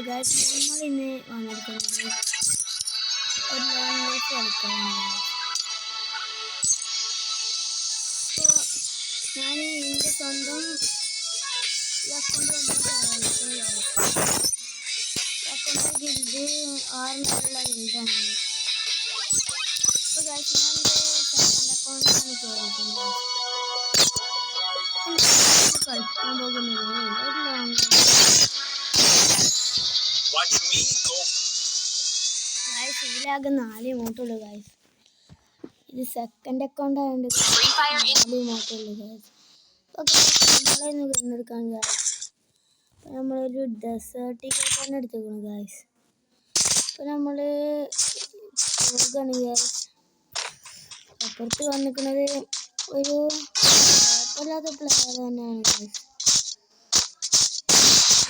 Guys നമ്മൾ ഇന്ന് വന്നിരിക്കുന്നത് ഒരു ലോൺ ലൈഫ് കളിക്കാനാണ്. അപ്പോൾ ഞാൻ എൻ്റെ സ്വന്തം അക്കൗണ്ട് ഇത് 6 ഇതാണ്. അപ്പോൾ ഗൈസ് ഞാൻ എൻ്റെ സെക്കൻഡ് അക്കൗണ്ടാണ് കയറിയിട്ടുള്ളത്. കളിക്കാൻ പോകുന്നത് ഒരു ലോൺ ഗൈസ് ഇതിലാകെ 4 ഇമോട്ടുള്ളൂ ഗൈസ്. ഇത് സെക്കൻഡ് അക്കൗണ്ട് ആയതുകൊണ്ട് 4 ഇമോട്ടുള്ളൂ ഗൈസ്. അപ്പോൾ നമ്മളൊന്ന് തിരഞ്ഞെടുക്കാൻ ഗൈസ്. അപ്പോൾ നമ്മളൊരു ഡെസേർട്ടിലേക്ക് തന്നെ എടുത്തേക്കണം ഗൈസ്. അപ്പോൾ നമ്മൾ പോവുകയാണ് ഗൈസ്. അപ്പുറത്ത് വന്നിരിക്കുന്നത് ഒരു കുഴപ്പമില്ലാത്ത പ്ലെയർ തന്നെയാണ് ഗൈസ്.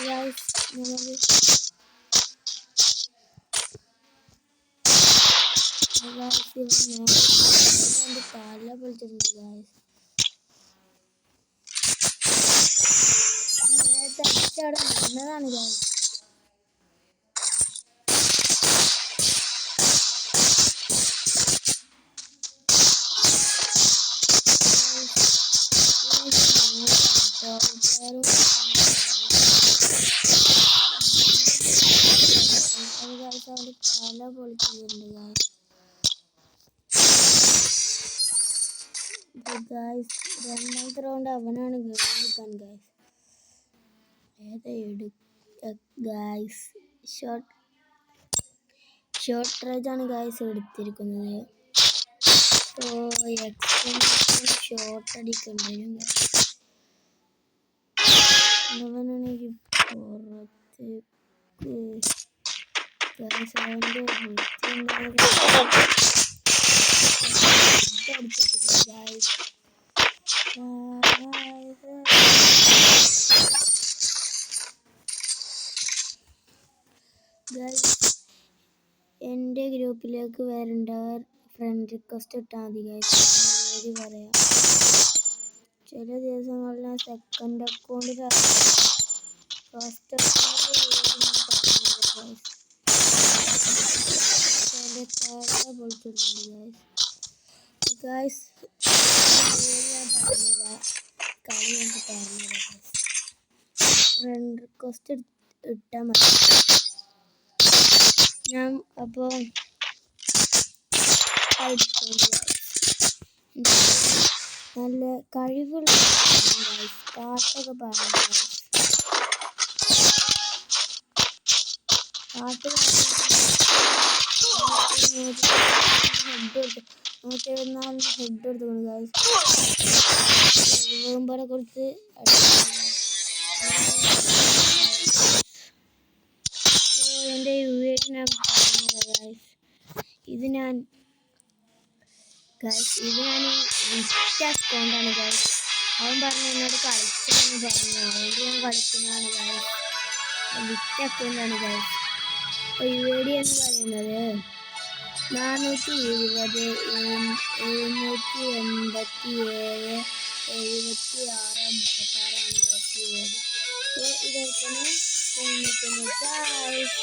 ഗൈസ് നമ്മൾ തല പൊളിച്ചിട്ടുണ്ട് ഗൈസ്. നേരത്തെ അടിച്ചവിടെ നിന്നതാണ് ഗൈസ്. അവൻ്റെ തല പൊളിച്ചിട്ടുണ്ട് ഗൈസ്. ഗൈസ് രണ്ടാമത്തെ റൗണ്ട് അവനാണ് എടുക്കാൻ ഗൈസ്. ഏതാ ഗൈസ് ഷോർട്ട് റേഞ്ചാണ് ഗൈസ് എടുത്തിരിക്കുന്നത്. ഷോർട്ട് അടിക്കണ്ടേനും അവനാണെങ്കിൽ പുറത്തേക്ക് ഗൈസ് അവൻ്റെ എൻ്റെ ഗ്രൂപ്പിലേക്ക് വരേണ്ടവർ ഫ്രണ്ട് റിക്വസ്റ്റ് ഇട്ടാൽ മതി ഗൈസ്. പേര് പറയാം. ചില ദിവസങ്ങളിൽ ഞാൻ സെക്കൻഡ് അക്കൗണ്ടിൽ ഫസ്റ്റ് അക്കൗണ്ടിൽ എൻ്റെ തല പൊളിച്ചിട്ടുണ്ട് ഗൈസ്. കളി എനിക്ക് പറഞ്ഞുതരാം ഗൈസ്. ഫ്രണ്ട് റിക്വസ്റ്റ് ഇട്ടാൽ മതി. ഞാൻ അപ്പോൾ നല്ല കഴിവുള്ള ഗൈസ്. പാട്ടൊക്കെ പാടും ഗൈസ്. പാട്ട് 174 ഹെഡ് എടുത്തുകൊണ്ട് ഗൈസ്. വേമ്പറെ കൊടുത്ത് എൻ്റെ UAE ഞാൻ പറഞ്ഞുതരാം ഗൈസ്. ഇത് ഞാൻ വിറ്റ അക്കൗണ്ടാണ് ഗൈസ്. അവൻ പറഞ്ഞു എന്നോട് കളിക്കാമെന്ന് പറഞ്ഞു. അതുകൊണ്ട് ഞാൻ കളിക്കുന്നതാണ് ഗൈസ്. വിറ്റ അക്കൗണ്ടാണ് ഗൈസ്. അപ്പോൾ UAD എന്ന് പറയുന്നത് 420 787 76 36 ആണ് ഗൈസ്. UAD. അപ്പോൾ ഇതൊക്കെയാണ് ഗൈസ്.